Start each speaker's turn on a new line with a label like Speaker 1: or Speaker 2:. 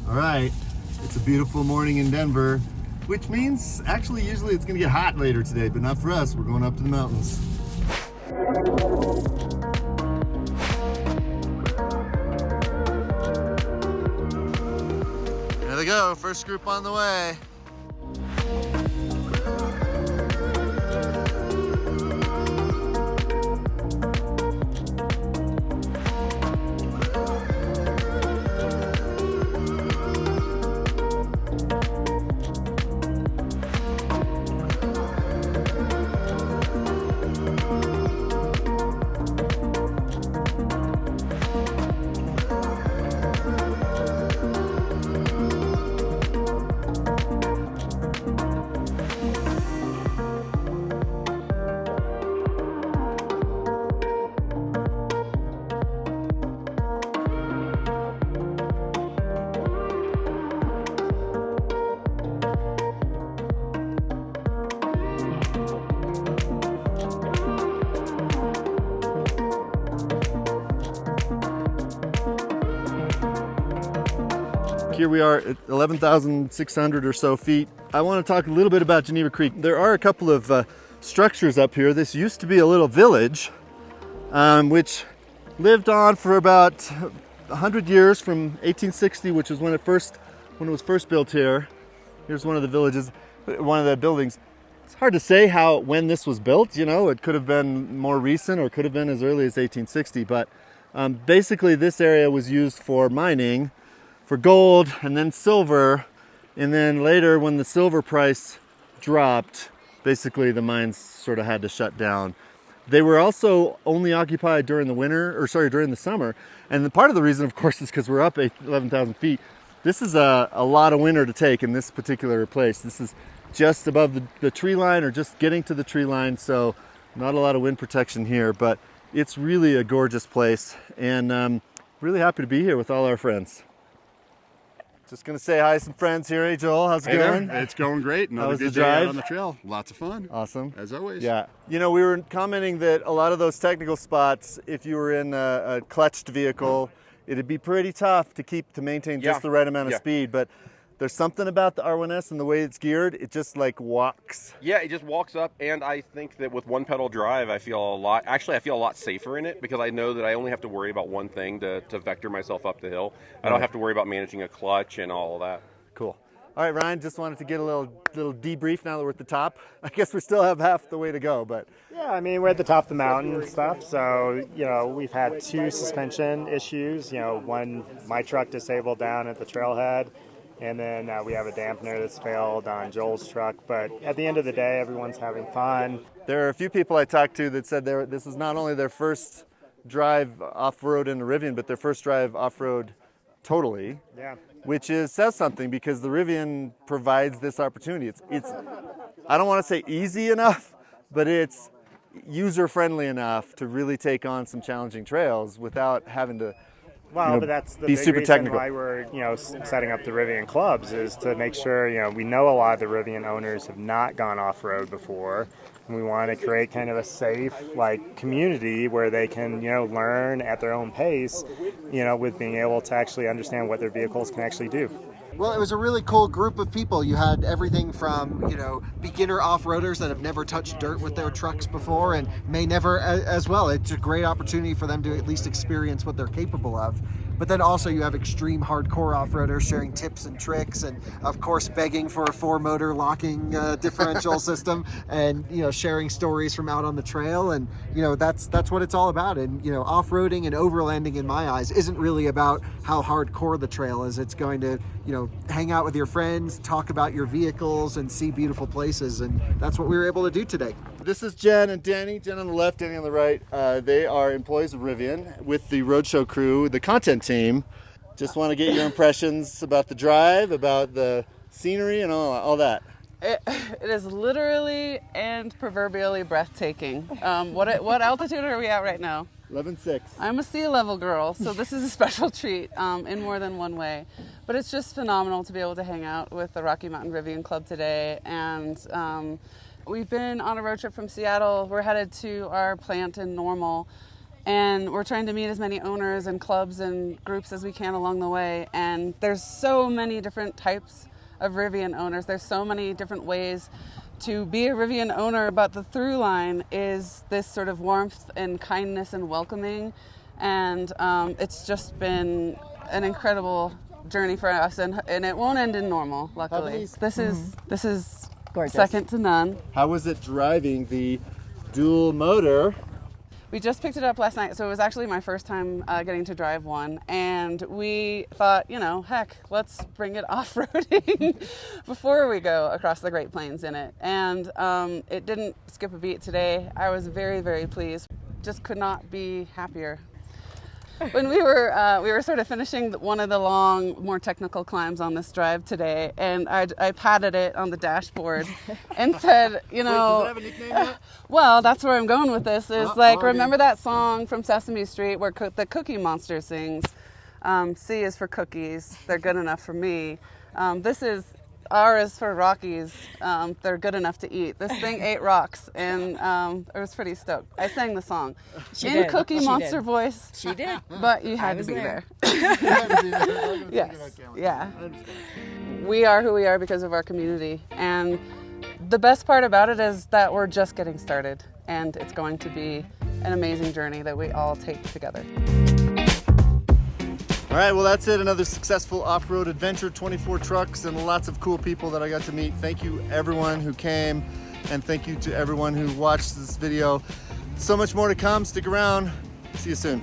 Speaker 1: All right, it's a beautiful morning in Denver, which means actually usually it's gonna get hot later today, but not for us. We're going up to the mountains. There they go, first group on the way. Here we are at 11,600 or so feet. I want to talk a little bit about Geneva Creek. There are a couple of structures up here. This used to be a little village, which lived on for about 100 years, from 1860, which is when it was first built here. Here's one of the villages, one of the buildings. It's hard to say when this was built. You know, it could have been more recent or could have been as early as 1860. But basically, this area was used for mining, for gold and then silver, and then later when the silver price dropped, basically the mines sort of had to shut down. They were also only occupied during the summer, and part of the reason, of course, is because we're up 11,000 feet. This is a lot of winter to take in this particular place. This is just above the tree line, or just getting to the tree line, so not a lot of wind protection here, but it's really a gorgeous place, and really happy to be here with all our friends. Just gonna say hi to some friends here. Hey Joel, how's it going?
Speaker 2: There. It's going great. Another good day out on the trail. Lots of fun.
Speaker 1: Awesome.
Speaker 2: As always.
Speaker 1: Yeah. You know, we were commenting that a lot of those technical spots, if you were in a clutched vehicle, it'd be pretty tough to maintain just the right amount of speed. But there's something about the R1S and the way it's geared, it just like walks.
Speaker 3: Yeah, it just walks up, and I think that with one pedal drive, I feel a lot safer in it, because I know that I only have to worry about one thing to vector myself up the hill. I don't have to worry about managing a clutch and all of that.
Speaker 1: Cool. All right, Ryan, just wanted to get a little debrief now that we're at the top. I guess we still have half the way to go, but.
Speaker 4: Yeah, I mean, we're at the top of the mountain and stuff, so, you know, we've had 2 suspension issues. You know, one, my truck disabled down at the trailhead, and then we have a dampener that's failed on Joel's truck. But at the end of the day, everyone's having fun.
Speaker 1: There are a few people I talked to that said this is not only their first drive off-road in a Rivian, but their first drive off-road totally.
Speaker 4: Yeah.
Speaker 1: Which says something, because the Rivian provides this opportunity. It's I don't want to say easy enough, but it's user-friendly enough to really take on some challenging trails without having to
Speaker 4: but that's the
Speaker 1: be
Speaker 4: big
Speaker 1: super
Speaker 4: reason
Speaker 1: technical.
Speaker 4: why we're, setting up the Rivian clubs, is to make sure, we know a lot of the Rivian owners have not gone off-road before, and we want to create kind of a safe, community where they can, learn at their own pace, with being able to actually understand what their vehicles can actually do.
Speaker 5: Well, it was a really cool group of people. You had everything from, beginner off-roaders that have never touched dirt with their trucks before and may never as well. It's a great opportunity for them to at least experience what they're capable of. But then also you have extreme hardcore off-roaders sharing tips and tricks, and of course begging for a 4-motor locking differential system, and sharing stories from out on the trail. And that's what it's all about. And off-roading and overlanding, in my eyes, isn't really about how hardcore the trail is. It's going to hang out with your friends, talk about your vehicles, and see beautiful places. And that's what we were able to do today.
Speaker 1: This is Jen and Danny. Jen on the left, Danny on the right. They are employees of Rivian with the roadshow crew, the content team. Just want to get your impressions about the drive, about the scenery, and all that.
Speaker 6: It is literally and proverbially breathtaking. What altitude are we at right now?
Speaker 1: 11.6.
Speaker 6: I'm a sea level girl, so this is a special treat in more than one way. But it's just phenomenal to be able to hang out with the Rocky Mountain Rivian Club today. And we've been on a road trip from Seattle. We're headed to our plant in Normal. And we're trying to meet as many owners and clubs and groups as we can along the way. And there's so many different types of Rivian owners. There's so many different ways to be a Rivian owner, but the through line is this sort of warmth and kindness and welcoming. And it's just been an incredible journey for us, and it won't end in normal, luckily. This is
Speaker 7: gorgeous.
Speaker 6: Second to none.
Speaker 1: How was it driving the dual motor?
Speaker 6: We just picked it up last night, so it was actually my first time getting to drive one, and we thought, heck, let's bring it off-roading before we go across the Great Plains in it. And it didn't skip a beat today. I was very, very pleased. Just could not be happier. When we were sort of finishing one of the long, more technical climbs on this drive today, and I patted it on the dashboard and said,
Speaker 1: Wait, does it have a nickname yet?
Speaker 6: well, that's where I'm going with this, is remember that song from Sesame Street where the Cookie Monster sings, C is for cookies, they're good enough for me. R is for Rockies, they're good enough to eat. This thing ate rocks, and I was pretty stoked. I sang the song in Cookie Monster voice.
Speaker 7: She did.
Speaker 6: But you had to be there.
Speaker 1: Yes.
Speaker 6: Yeah. We are who we are because of our community. And the best part about it is that we're just getting started. And it's going to be an amazing journey that we all take together.
Speaker 1: All right, well, that's it. Another successful off-road adventure, 24 trucks and lots of cool people that I got to meet. Thank you, everyone who came, and thank you to everyone who watched this video. So much more to come. Stick around. See you soon.